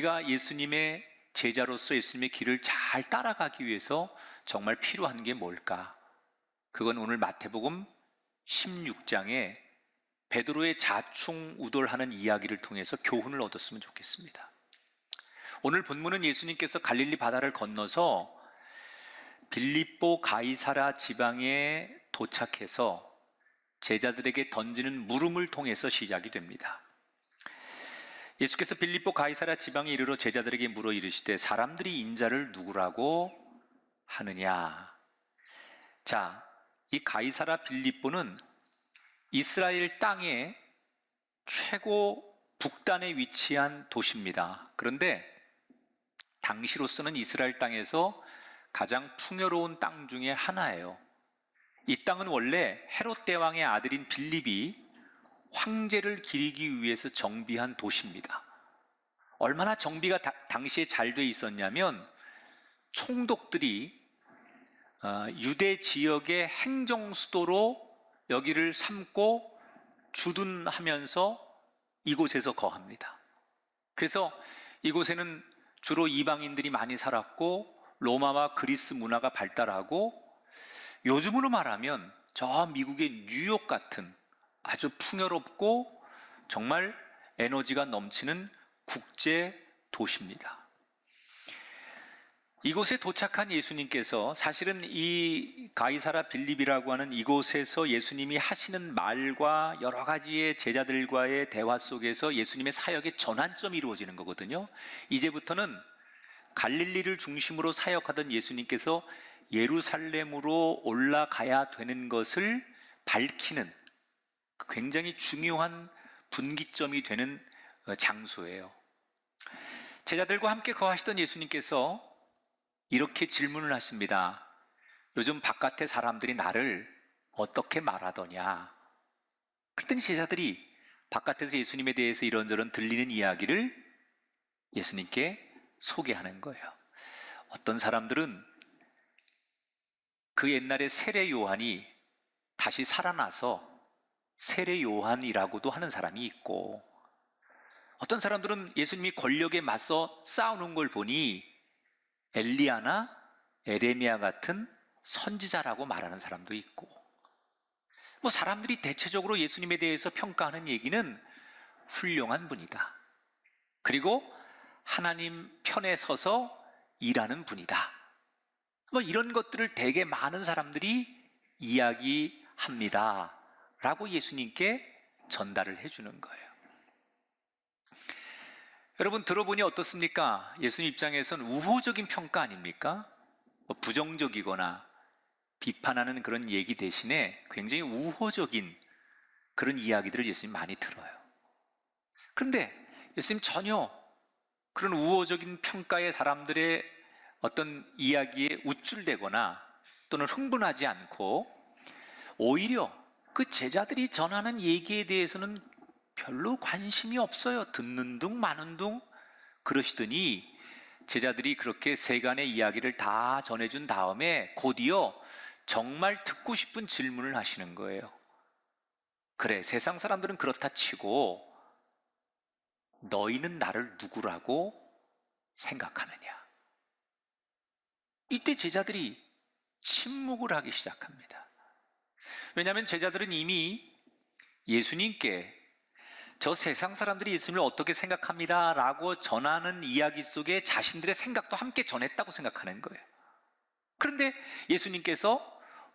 우리가 예수님의 제자로서 예수님의 길을 잘 따라가기 위해서 정말 필요한 게 뭘까? 그건 오늘 마태복음 16장에 베드로의 자충우돌하는 이야기를 통해서 교훈을 얻었으면 좋겠습니다. 오늘 본문은 예수님께서 갈릴리 바다를 건너서 빌립보 가이사라 지방에 도착해서 제자들에게 던지는 물음을 통해서 시작이 됩니다. 예수께서 빌립보 가이사라 지방에 이르러 제자들에게 물어 이르시되 사람들이 인자를 누구라고 하느냐? 자, 이 가이사라 빌립보는 이스라엘 땅의 최고 북단에 위치한 도시입니다. 그런데 당시로서는 이스라엘 땅에서 가장 풍요로운 땅 중에 하나예요. 이 땅은 원래 헤롯 대왕의 아들인 빌립이 황제를 기리기 위해서 정비한 도시입니다. 얼마나 정비가 당시에 잘 돼 있었냐면 총독들이 유대 지역의 행정수도로 여기를 삼고 주둔하면서 이곳에서 거합니다. 그래서 이곳에는 주로 이방인들이 많이 살았고 로마와 그리스 문화가 발달하고 요즘으로 말하면 저 미국의 뉴욕 같은 아주 풍요롭고 정말 에너지가 넘치는 국제 도시입니다. 이곳에 도착한 예수님께서 사실은 이 가이사라 빌립이라고 하는 이곳에서 예수님이 하시는 말과 여러 가지의 제자들과의 대화 속에서 예수님의 사역의 전환점이 이루어지는 거거든요. 이제부터는 갈릴리를 중심으로 사역하던 예수님께서 예루살렘으로 올라가야 되는 것을 밝히는 굉장히 중요한 분기점이 되는 장소예요. 제자들과 함께 거하시던 예수님께서 이렇게 질문을 하십니다. 요즘 바깥의 사람들이 나를 어떻게 말하더냐? 그랬더니 제자들이 바깥에서 예수님에 대해서 이런저런 들리는 이야기를 예수님께 소개하는 거예요. 어떤 사람들은 그 옛날에 세례 요한이 다시 살아나서 세례 요한이라고도 하는 사람이 있고, 어떤 사람들은 예수님이 권력에 맞서 싸우는 걸 보니 엘리야나 에레미야 같은 선지자라고 말하는 사람도 있고, 사람들이 대체적으로 예수님에 대해서 평가하는 얘기는 훌륭한 분이다, 그리고 하나님 편에 서서 일하는 분이다, 이런 것들을 되게 많은 사람들이 이야기합니다 라고 예수님께 전달을 해주는 거예요. 여러분 들어보니 어떻습니까? 예수님 입장에서는 우호적인 평가 아닙니까? 부정적이거나 비판하는 그런 얘기 대신에 굉장히 우호적인 그런 이야기들을 예수님 많이 들어요. 그런데 예수님 전혀 그런 우호적인 평가의 사람들의 어떤 이야기에 우쭐대거나 또는 흥분하지 않고 오히려 그 제자들이 전하는 얘기에 대해서는 별로 관심이 없어요. 듣는 둥 마는 둥 그러시더니 제자들이 그렇게 세간의 이야기를 다 전해준 다음에 곧이어 정말 듣고 싶은 질문을 하시는 거예요. 그래, 세상 사람들은 그렇다 치고 너희는 나를 누구라고 생각하느냐? 이때 제자들이 침묵을 하기 시작합니다. 왜냐하면 제자들은 이미 예수님께 저 세상 사람들이 예수님을 어떻게 생각합니다 라고 전하는 이야기 속에 자신들의 생각도 함께 전했다고 생각하는 거예요. 그런데 예수님께서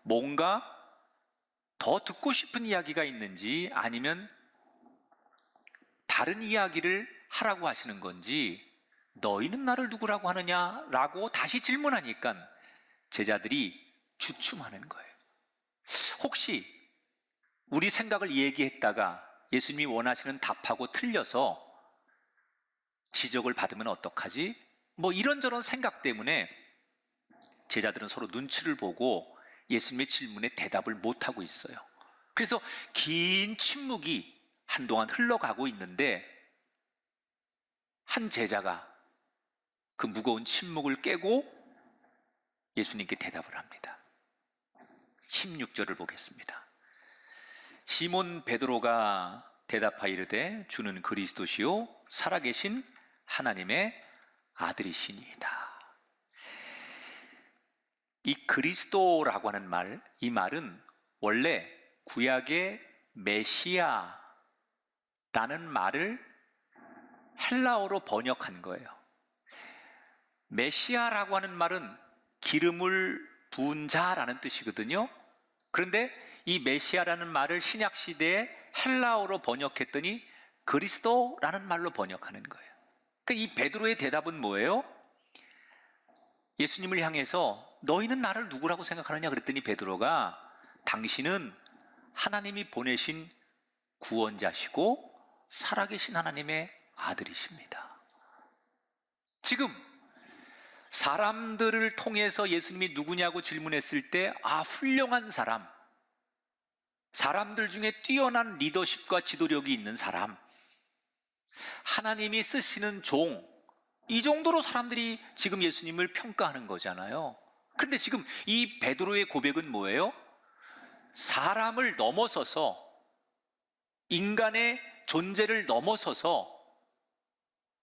뭔가 더 듣고 싶은 이야기가 있는지 아니면 다른 이야기를 하라고 하시는 건지 너희는 나를 누구라고 하느냐 라고 다시 질문하니까 제자들이 주춤하는 거예요. 혹시 우리 생각을 얘기했다가 예수님이 원하시는 답하고 틀려서 지적을 받으면 어떡하지? 이런저런 생각 때문에 제자들은 서로 눈치를 보고 예수님의 질문에 대답을 못하고 있어요. 그래서 긴 침묵이 한동안 흘러가고 있는데 한 제자가 그 무거운 침묵을 깨고 예수님께 대답을 합니다. 16절을 보겠습니다. 시몬 베드로가 대답하여 이르되 주는 그리스도시요 살아계신 하나님의 아들이시니이다. 이 그리스도라고 하는 말, 이 말은 원래 구약의 메시아라는 말을 헬라어로 번역한 거예요. 메시아라고 하는 말은 기름을 부은 자라는 뜻이거든요. 그런데 이 메시아라는 말을 신약 시대에 헬라어로 번역했더니 그리스도라는 말로 번역하는 거예요. 그러니까 이 베드로의 대답은 뭐예요? 예수님을 향해서 너희는 나를 누구라고 생각하느냐 그랬더니 베드로가 당신은 하나님이 보내신 구원자시고 살아계신 하나님의 아들이십니다. 지금 사람들을 통해서 예수님이 누구냐고 질문했을 때 훌륭한 사람, 사람들 중에 뛰어난 리더십과 지도력이 있는 사람, 하나님이 쓰시는 종, 이 정도로 사람들이 지금 예수님을 평가하는 거잖아요. 그런데 지금 이 베드로의 고백은 뭐예요? 사람을 넘어서서, 인간의 존재를 넘어서서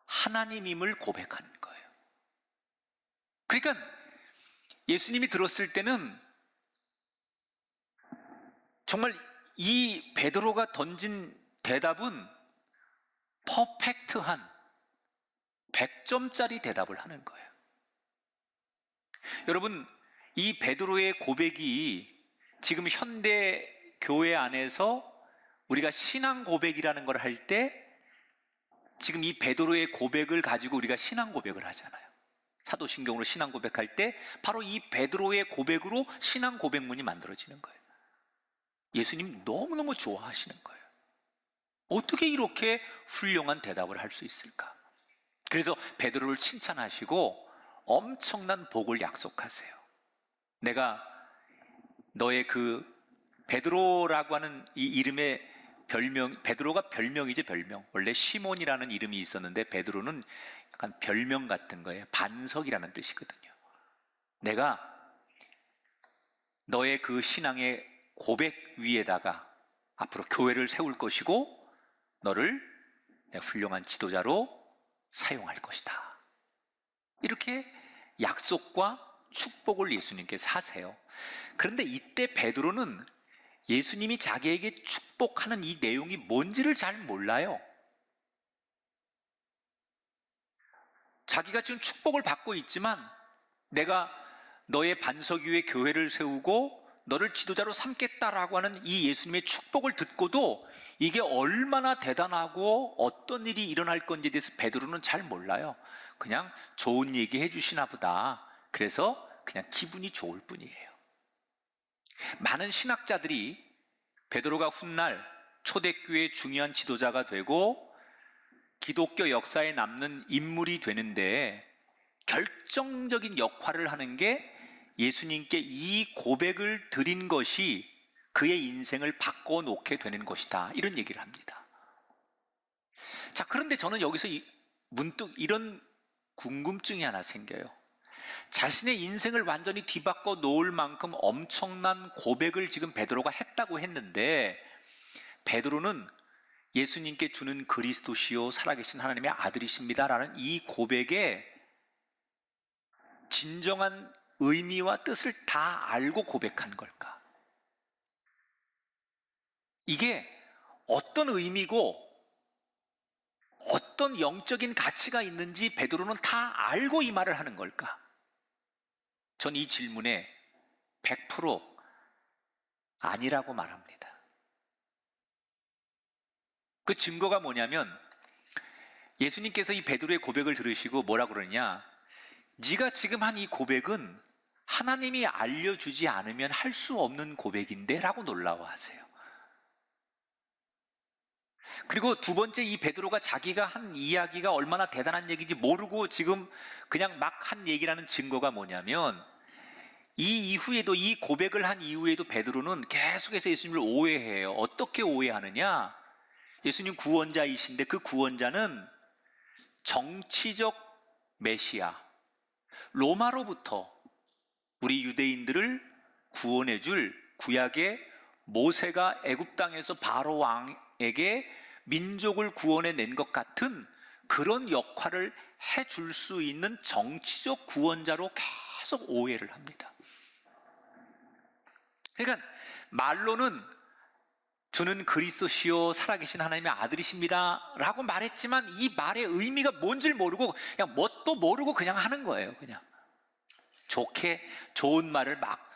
하나님임을 고백하는 거예요. 그러니까 예수님이 들었을 때는 정말 이 베드로가 던진 대답은 퍼펙트한 100점짜리 대답을 하는 거예요. 여러분, 이 베드로의 고백이 지금 현대 교회 안에서 우리가 신앙 고백이라는 걸 할 때 지금 이 베드로의 고백을 가지고 우리가 신앙 고백을 하잖아요. 사도신경으로 신앙 고백할 때 바로 이 베드로의 고백으로 신앙 고백문이 만들어지는 거예요. 예수님 너무너무 좋아하시는 거예요. 어떻게 이렇게 훌륭한 대답을 할 수 있을까? 그래서 베드로를 칭찬하시고 엄청난 복을 약속하세요. 내가 너의 그 베드로라고 하는 이 이름의 별명, 베드로가 별명이죠, 별명. 원래 시몬이라는 이름이 있었는데 베드로는 약간 별명 같은 거예요. 반석이라는 뜻이거든요. 내가 너의 그 신앙의 고백 위에다가 앞으로 교회를 세울 것이고 너를 내가 훌륭한 지도자로 사용할 것이다. 이렇게 약속과 축복을 예수님께서 하세요. 그런데 이때 베드로는 예수님이 자기에게 축복하는 이 내용이 뭔지를 잘 몰라요. 자기가 지금 축복을 받고 있지만 내가 너의 반석 위에 교회를 세우고 너를 지도자로 삼겠다라고 하는 이 예수님의 축복을 듣고도 이게 얼마나 대단하고 어떤 일이 일어날 건지에 대해서 베드로는 잘 몰라요. 그냥 좋은 얘기 해주시나 보다. 그래서 그냥 기분이 좋을 뿐이에요. 많은 신학자들이 베드로가 훗날 초대교회의 중요한 지도자가 되고 기독교 역사에 남는 인물이 되는데 결정적인 역할을 하는 게 예수님께 이 고백을 드린 것이 그의 인생을 바꿔놓게 되는 것이다, 이런 얘기를 합니다. 자, 그런데 저는 여기서 문득 이런 궁금증이 하나 생겨요. 자신의 인생을 완전히 뒤바꿔 놓을 만큼 엄청난 고백을 지금 베드로가 했다고 했는데 베드로는 예수님께 주는 그리스도시요 살아계신 하나님의 아들이십니다라는 이 고백에 진정한 의미와 뜻을 다 알고 고백한 걸까? 이게 어떤 의미고 어떤 영적인 가치가 있는지 베드로는 다 알고 이 말을 하는 걸까? 전 이 질문에 100% 아니라고 말합니다. 그 증거가 뭐냐면 예수님께서 이 베드로의 고백을 들으시고 뭐라 그러냐? 네가 지금 한 이 고백은 하나님이 알려주지 않으면 할 수 없는 고백인데 라고 놀라워하세요. 그리고 두 번째, 이 베드로가 자기가 한 이야기가 얼마나 대단한 얘기인지 모르고 지금 그냥 막 한 얘기라는 증거가 뭐냐면 이 이후에도, 이 고백을 한 이후에도 베드로는 계속해서 예수님을 오해해요. 어떻게 오해하느냐? 예수님 구원자이신데 그 구원자는 정치적 메시아, 로마로부터 우리 유대인들을 구원해 줄 구약의 모세가 애굽 땅에서 바로 왕에게 민족을 구원해 낸 것 같은 그런 역할을 해줄 수 있는 정치적 구원자로 계속 오해를 합니다. 그러니까 말로는 주는 그리스도시요 살아계신 하나님의 아들이십니다 라고 말했지만 이 말의 의미가 뭔지 모르고 그냥 뭣도 모르고 그냥 하는 거예요. 그냥 좋게 좋은 말을 막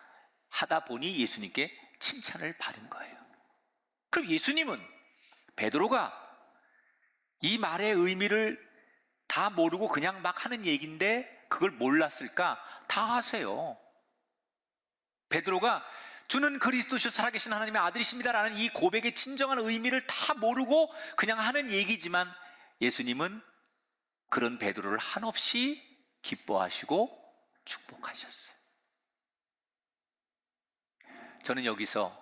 하다 보니 예수님께 칭찬을 받은 거예요. 그럼 예수님은 베드로가 이 말의 의미를 다 모르고 그냥 막 하는 얘기인데 그걸 몰랐을까? 다 아세요. 베드로가 주는 그리스도시요 살아계신 하나님의 아들이십니다라는 이 고백의 진정한 의미를 다 모르고 그냥 하는 얘기지만 예수님은 그런 베드로를 한없이 기뻐하시고 축복하셨어요. 저는 여기서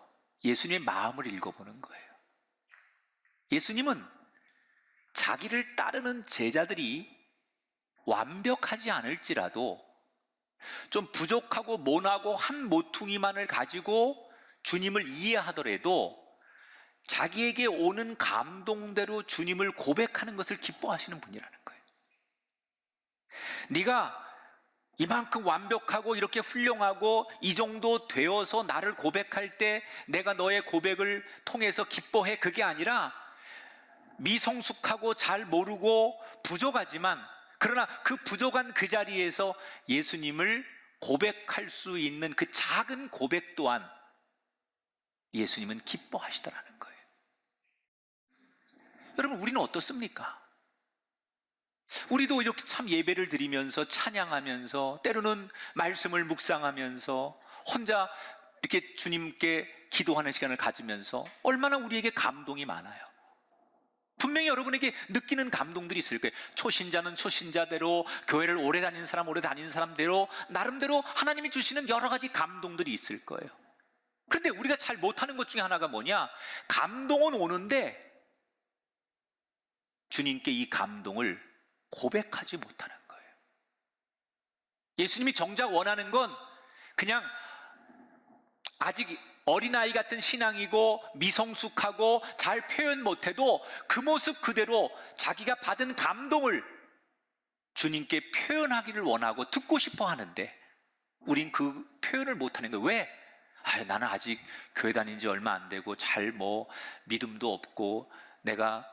예수님의 마음을 읽어보는 거예요. 예수님은 자기를 따르는 제자들이 완벽하지 않을지라도 좀 부족하고 모나고 한 모퉁이만을 가지고 주님을 이해하더라도 자기에게 오는 감동대로 주님을 고백하는 것을 기뻐하시는 분이라는 거예요. 네가 이만큼 완벽하고 이렇게 훌륭하고 이 정도 되어서 나를 고백할 때 내가 너의 고백을 통해서 기뻐해, 그게 아니라 미성숙하고 잘 모르고 부족하지만 그러나 그 부족한 그 자리에서 예수님을 고백할 수 있는 그 작은 고백 또한 예수님은 기뻐하시더라는 거예요. 여러분, 우리는 어떻습니까? 우리도 이렇게 참 예배를 드리면서 찬양하면서 때로는 말씀을 묵상하면서 혼자 이렇게 주님께 기도하는 시간을 가지면서 얼마나 우리에게 감동이 많아요. 분명히 여러분에게 느끼는 감동들이 있을 거예요. 초신자는 초신자대로, 교회를 오래 다닌 사람 오래 다닌 사람대로 나름대로 하나님이 주시는 여러 가지 감동들이 있을 거예요. 그런데 우리가 잘 못하는 것 중에 하나가 뭐냐? 감동은 오는데 주님께 이 감동을 고백하지 못하는 거예요. 예수님이 정작 원하는 건 그냥 아직 어린아이 같은 신앙이고 미성숙하고 잘 표현 못해도 그 모습 그대로 자기가 받은 감동을 주님께 표현하기를 원하고 듣고 싶어 하는데 우린 그 표현을 못하는 거예요. 왜? 나는 아직 교회 다닌 지 얼마 안 되고 잘 믿음도 없고 내가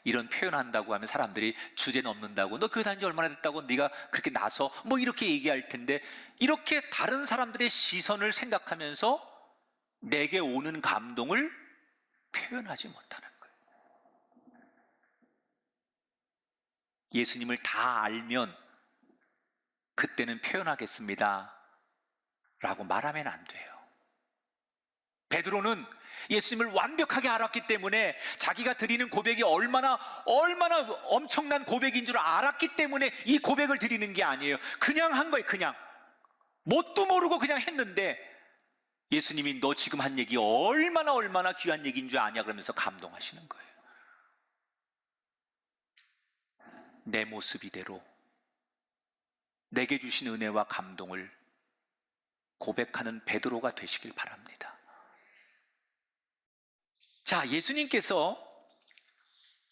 이런 표현한다고 하면 사람들이 주제 넘는다고, 너 교회 다닌 지 얼마나 됐다고 네가 그렇게 나서 이렇게 얘기할 텐데, 이렇게 다른 사람들의 시선을 생각하면서 내게 오는 감동을 표현하지 못하는 거예요. 예수님을 다 알면 그때는 표현하겠습니다 라고 말하면 안 돼요. 베드로는 예수님을 완벽하게 알았기 때문에 자기가 드리는 고백이 얼마나 엄청난 고백인 줄 알았기 때문에 이 고백을 드리는 게 아니에요. 그냥 한 거예요. 그냥 뭣도 모르고 그냥 했는데 예수님이 너 지금 한 얘기 얼마나 귀한 얘기인 줄 아냐 그러면서 감동하시는 거예요. 내 모습 이대로 내게 주신 은혜와 감동을 고백하는 베드로가 되시길 바랍니다. 자, 예수님께서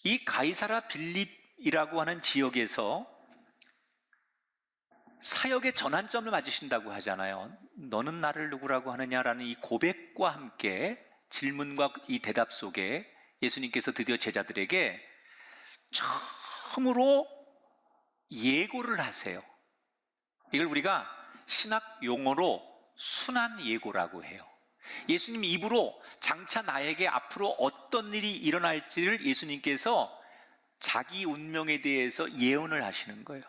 이 가이사라 빌립이라고 하는 지역에서 사역의 전환점을 맞으신다고 하잖아요. 너는 나를 누구라고 하느냐라는 이 고백과 함께 질문과 이 대답 속에 예수님께서 드디어 제자들에게 처음으로 예고를 하세요. 이걸 우리가 신학 용어로 순환 예고라고 해요. 예수님 입으로 장차 나에게 앞으로 어떤 일이 일어날지를 예수님께서 자기 운명에 대해서 예언을 하시는 거예요.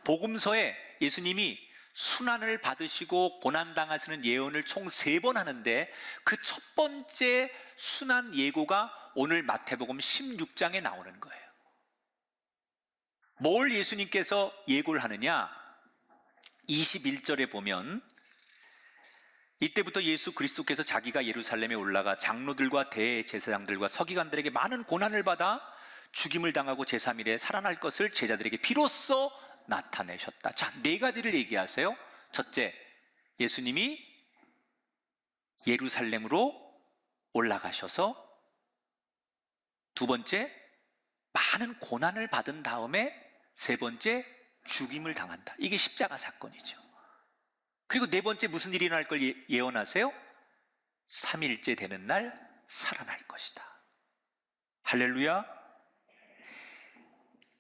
복음서에 예수님이 순환을 받으시고 고난당하시는 예언을 총 3번 하는데 그 첫 번째 순환 예고가 오늘 마태복음 16장에 나오는 거예요. 뭘 예수님께서 예고를 하느냐? 21절에 보면 이때부터 예수 그리스도께서 자기가 예루살렘에 올라가 장로들과 대제사장들과 서기관들에게 많은 고난을 받아 죽임을 당하고 제3일에 살아날 것을 제자들에게 비로소 나타내셨다. 자, 4가지를 얘기하세요. 첫째, 예수님이 예루살렘으로 올라가셔서, 두 번째, 많은 고난을 받은 다음에 세 번째 죽임을 당한다. 이게 십자가 사건이죠. 그리고 네 번째 무슨 일이 일어날 걸 예언하세요? 3일째 되는 날 살아날 것이다. 할렐루야.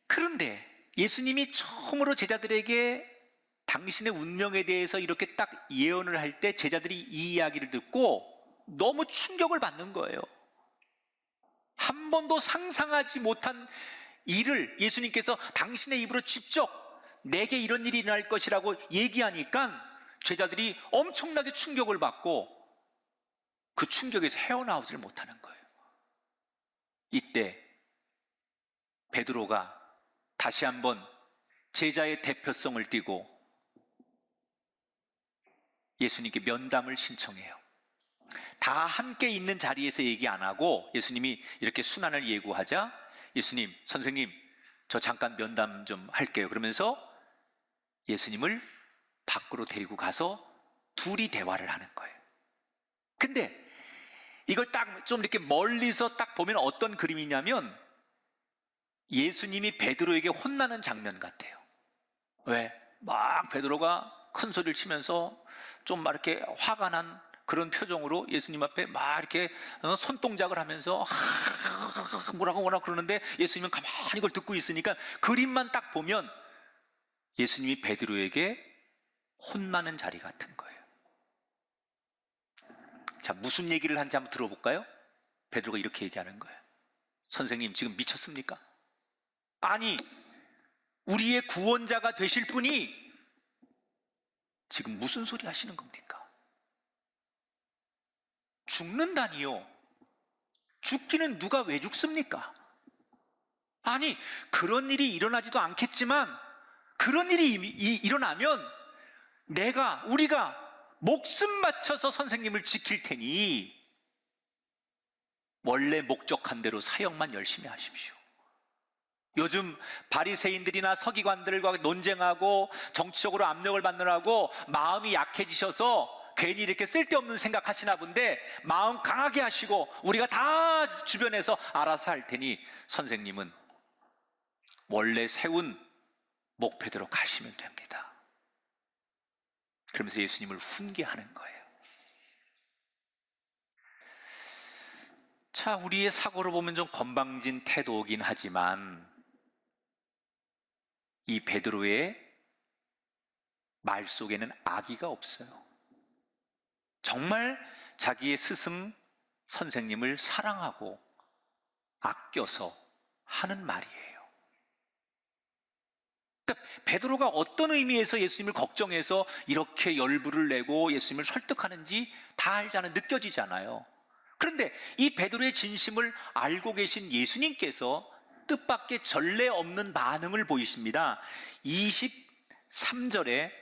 그런데 예수님이 처음으로 제자들에게 당신의 운명에 대해서 이렇게 딱 예언을 할 때 제자들이 이 이야기를 듣고 너무 충격을 받는 거예요. 한 번도 상상하지 못한 일을 예수님께서 당신의 입으로 직접 내게 이런 일이 일어날 것이라고 얘기하니까 제자들이 엄청나게 충격을 받고 그 충격에서 헤어나오지를 못하는 거예요. 이때 베드로가 다시 한번 제자의 대표성을 띠고 예수님께 면담을 신청해요. 다 함께 있는 자리에서 얘기 안 하고 예수님이 이렇게 순환을 예고하자 예수님, 선생님, 저 잠깐 면담 좀 할게요. 그러면서 예수님을 밖으로 데리고 가서 둘이 대화를 하는 거예요. 근데 이걸 딱 좀 이렇게 멀리서 딱 보면 어떤 그림이냐면 예수님이 베드로에게 혼나는 장면 같아요. 왜? 막 베드로가 큰 소리를 치면서 좀 막 이렇게 화가 난 그런 표정으로 예수님 앞에 막 이렇게 손동작을 하면서 뭐라고 그러는데 예수님은 가만히 이걸 듣고 있으니까 그림만 딱 보면 예수님이 베드로에게 혼나는 자리 같은 거예요. 자, 무슨 얘기를 한지 한번 들어볼까요? 베드로가 이렇게 얘기하는 거예요. 선생님, 지금 미쳤습니까? 아니, 우리의 구원자가 되실 분이 지금 무슨 소리 하시는 겁니까? 죽는다니요. 죽기는 누가 왜 죽습니까? 아니, 그런 일이 일어나지도 않겠지만 그런 일이 일어나면 우리가 목숨 바쳐서 선생님을 지킬 테니 원래 목적한 대로 사역만 열심히 하십시오. 요즘 바리새인들이나 서기관들과 논쟁하고 정치적으로 압력을 받느라고 마음이 약해지셔서 괜히 이렇게 쓸데없는 생각하시나 본데 마음 강하게 하시고 우리가 다 주변에서 알아서 할 테니 선생님은 원래 세운 목표대로 가시면 됩니다. 그러면서 예수님을 훈계하는 거예요. 자, 우리의 사고로 보면 좀 건방진 태도이긴 하지만 이 베드로의 말 속에는 악의가 없어요. 정말 자기의 스승 선생님을 사랑하고 아껴서 하는 말이에요. 그러니까 베드로가 어떤 의미에서 예수님을 걱정해서 이렇게 열불을 내고 예수님을 설득하는지 다 알잖아요. 느껴지잖아요. 그런데 이 베드로의 진심을 알고 계신 예수님께서 뜻밖의 전례 없는 반응을 보이십니다. 23절에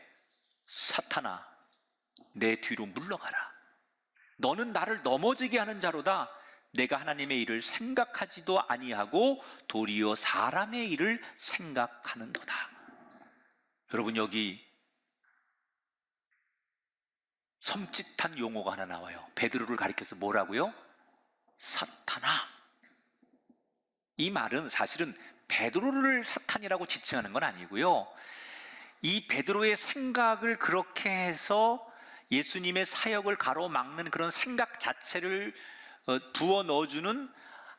사탄아, 내 뒤로 물러가라. 너는 나를 넘어지게 하는 자로다. 내가 하나님의 일을 생각하지도 아니하고 도리어 사람의 일을 생각하는도다. 여러분, 여기 섬찟한 용어가 하나 나와요. 베드로를 가리켜서 뭐라고요? 사탄아. 이 말은 사실은 베드로를 사탄이라고 지칭하는 건 아니고요. 이 베드로의 생각을 그렇게 해서 예수님의 사역을 가로막는 그런 생각 자체를 부어 넣어주는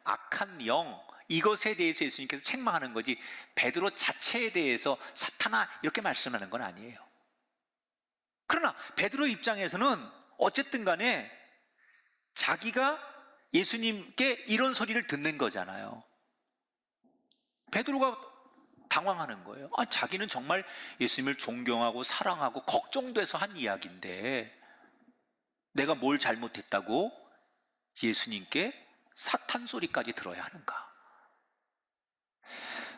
악한 영, 이것에 대해서 예수님께서 책망하는 거지 베드로 자체에 대해서 사탄아 이렇게 말씀하는 건 아니에요. 그러나 베드로 입장에서는 어쨌든 간에 자기가 예수님께 이런 소리를 듣는 거잖아요. 베드로가 당황하는 거예요. 자기는 정말 예수님을 존경하고 사랑하고 걱정돼서 한 이야기인데 내가 뭘 잘못했다고 예수님께 사탄 소리까지 들어야 하는가?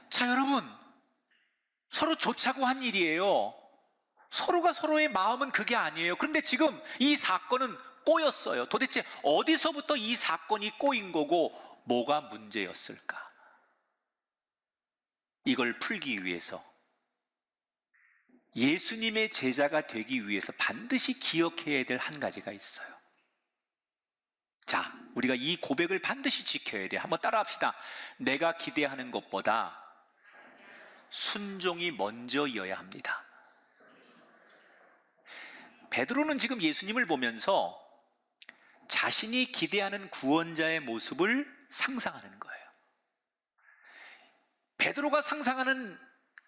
자, 여러분, 서로 좋자고 한 일이에요. 서로가 서로의 마음은 그게 아니에요. 그런데 지금 이 사건은 꼬였어요. 도대체 어디서부터 이 사건이 꼬인 거고 뭐가 문제였을까? 이걸 풀기 위해서 예수님의 제자가 되기 위해서 반드시 기억해야 될 한 가지가 있어요. 자, 우리가 이 고백을 반드시 지켜야 돼. 한번 따라합시다. 내가 기대하는 것보다 순종이 먼저이어야 합니다. 베드로는 지금 예수님을 보면서 자신이 기대하는 구원자의 모습을 상상하는 거예요. 베드로가 상상하는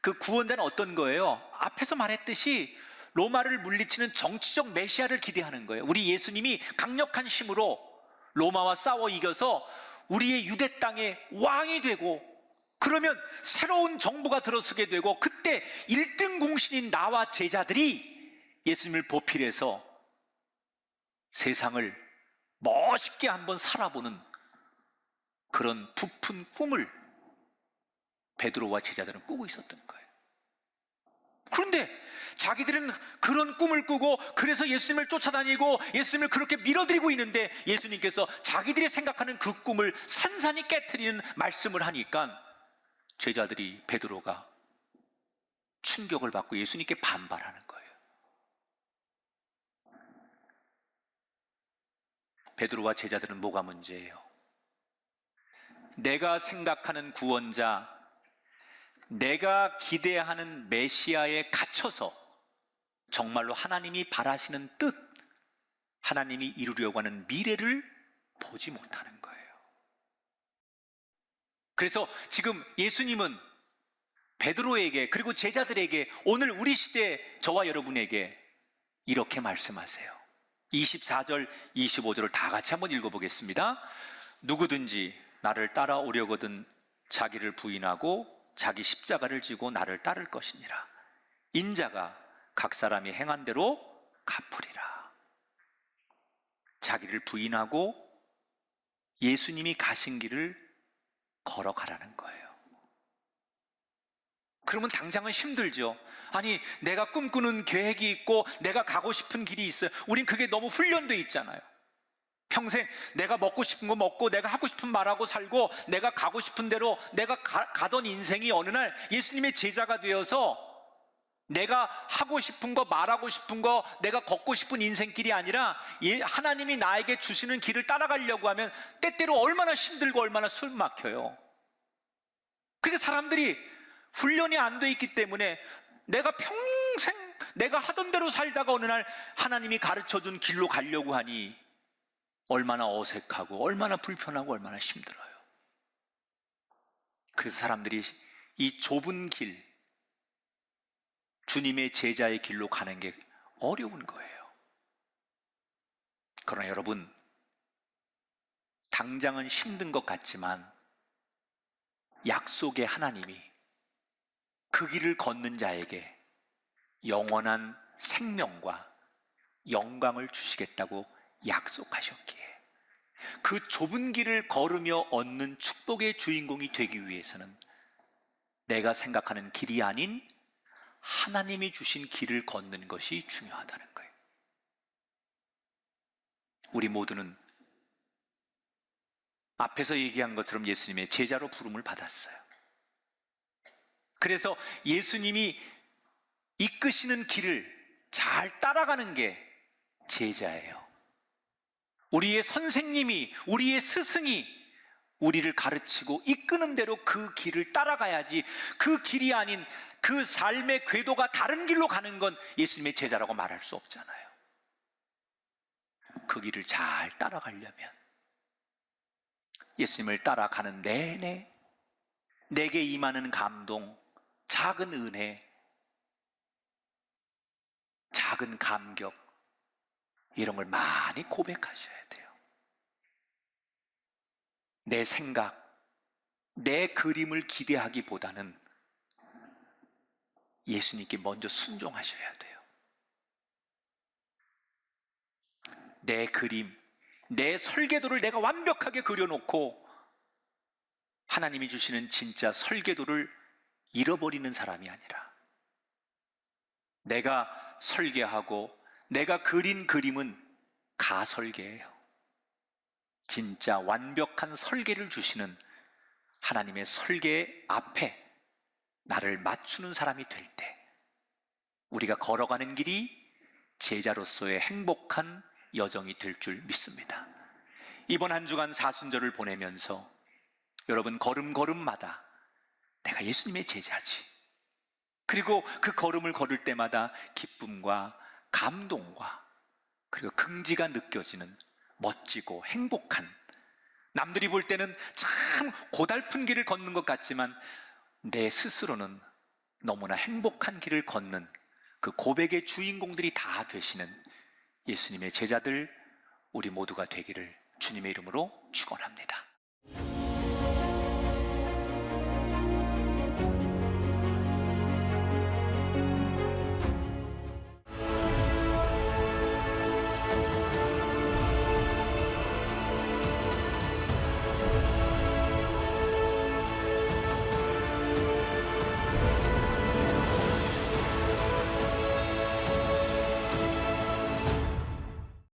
그 구원자는 어떤 거예요? 앞에서 말했듯이 로마를 물리치는 정치적 메시아를 기대하는 거예요. 우리 예수님이 강력한 힘으로 로마와 싸워 이겨서 우리의 유대 땅의 왕이 되고, 그러면 새로운 정부가 들어서게 되고, 그때 1등 공신인 나와 제자들이 예수님을 보필해서 세상을 멋있게 한번 살아보는 그런 부푼 꿈을 베드로와 제자들은 꾸고 있었던 거예요. 그런데 자기들은 그런 꿈을 꾸고 그래서 예수님을 쫓아다니고 예수님을 그렇게 밀어드리고 있는데, 예수님께서 자기들이 생각하는 그 꿈을 산산이 깨트리는 말씀을 하니까 제자들이, 베드로가 충격을 받고 예수님께 반발하는 거예요. 베드로와 제자들은 뭐가 문제예요? 내가 생각하는 구원자, 내가 기대하는 메시아에 갇혀서 정말로 하나님이 바라시는 뜻, 하나님이 이루려고 하는 미래를 보지 못하는 거예요. 그래서 지금 예수님은 베드로에게, 그리고 제자들에게, 오늘 우리 시대 저와 여러분에게 이렇게 말씀하세요. 24절, 25절을 다 같이 한번 읽어보겠습니다. 누구든지 나를 따라오려거든 자기를 부인하고 자기 십자가를 지고 나를 따를 것이니라. 인자가 각 사람이 행한 대로 갚으리라. 자기를 부인하고 예수님이 가신 길을 걸어가라는 거예요. 그러면 당장은 힘들죠. 아니, 내가 꿈꾸는 계획이 있고 내가 가고 싶은 길이 있어요. 우린 그게 너무 훈련되어 있잖아요. 평생 내가 먹고 싶은 거 먹고 내가 하고 싶은 말하고 살고 내가 가고 싶은 대로 내가 가던 인생이 어느 날 예수님의 제자가 되어서 내가 하고 싶은 거, 말하고 싶은 거, 내가 걷고 싶은 인생길이 아니라 하나님이 나에게 주시는 길을 따라가려고 하면 때때로 얼마나 힘들고 얼마나 숨 막혀요. 그러니까 사람들이 훈련이 안 돼 있기 때문에 내가 평생 내가 하던 대로 살다가 어느 날 하나님이 가르쳐준 길로 가려고 하니 얼마나 어색하고 얼마나 불편하고 얼마나 힘들어요. 그래서 사람들이 이 좁은 길, 주님의 제자의 길로 가는 게 어려운 거예요. 그러나 여러분, 당장은 힘든 것 같지만 약속의 하나님이 그 길을 걷는 자에게 영원한 생명과 영광을 주시겠다고 약속하셨기에 그 좁은 길을 걸으며 얻는 축복의 주인공이 되기 위해서는 내가 생각하는 길이 아닌 하나님이 주신 길을 걷는 것이 중요하다는 거예요. 우리 모두는 앞에서 얘기한 것처럼 예수님의 제자로 부름을 받았어요. 그래서 예수님이 이끄시는 길을 잘 따라가는 게 제자예요. 우리의 선생님이, 우리의 스승이 우리를 가르치고 이끄는 대로 그 길을 따라가야지, 그 길이 아닌 그 삶의 궤도가 다른 길로 가는 건 예수님의 제자라고 말할 수 없잖아요. 그 길을 잘 따라가려면 예수님을 따라가는 내내 내게 임하는 감동, 작은 은혜, 작은 감격, 이런 걸 많이 고백하셔야 돼요. 내 생각, 내 그림을 기대하기보다는 예수님께 먼저 순종하셔야 돼요. 내 그림, 내 설계도를 내가 완벽하게 그려놓고 하나님이 주시는 진짜 설계도를 잃어버리는 사람이 아니라, 내가 설계하고 내가 그린 그림은 가설계예요. 진짜 완벽한 설계를 주시는 하나님의 설계 앞에 나를 맞추는 사람이 될 때 우리가 걸어가는 길이 제자로서의 행복한 여정이 될 줄 믿습니다. 이번 한 주간 사순절을 보내면서 여러분 걸음걸음마다 내가 예수님의 제자지, 그리고 그 걸음을 걸을 때마다 기쁨과 감동과 그리고 긍지가 느껴지는 멋지고 행복한, 남들이 볼 때는 참 고달픈 길을 걷는 것 같지만 내 스스로는 너무나 행복한 길을 걷는 그 고백의 주인공들이 다 되시는 예수님의 제자들 우리 모두가 되기를 주님의 이름으로 축원합니다.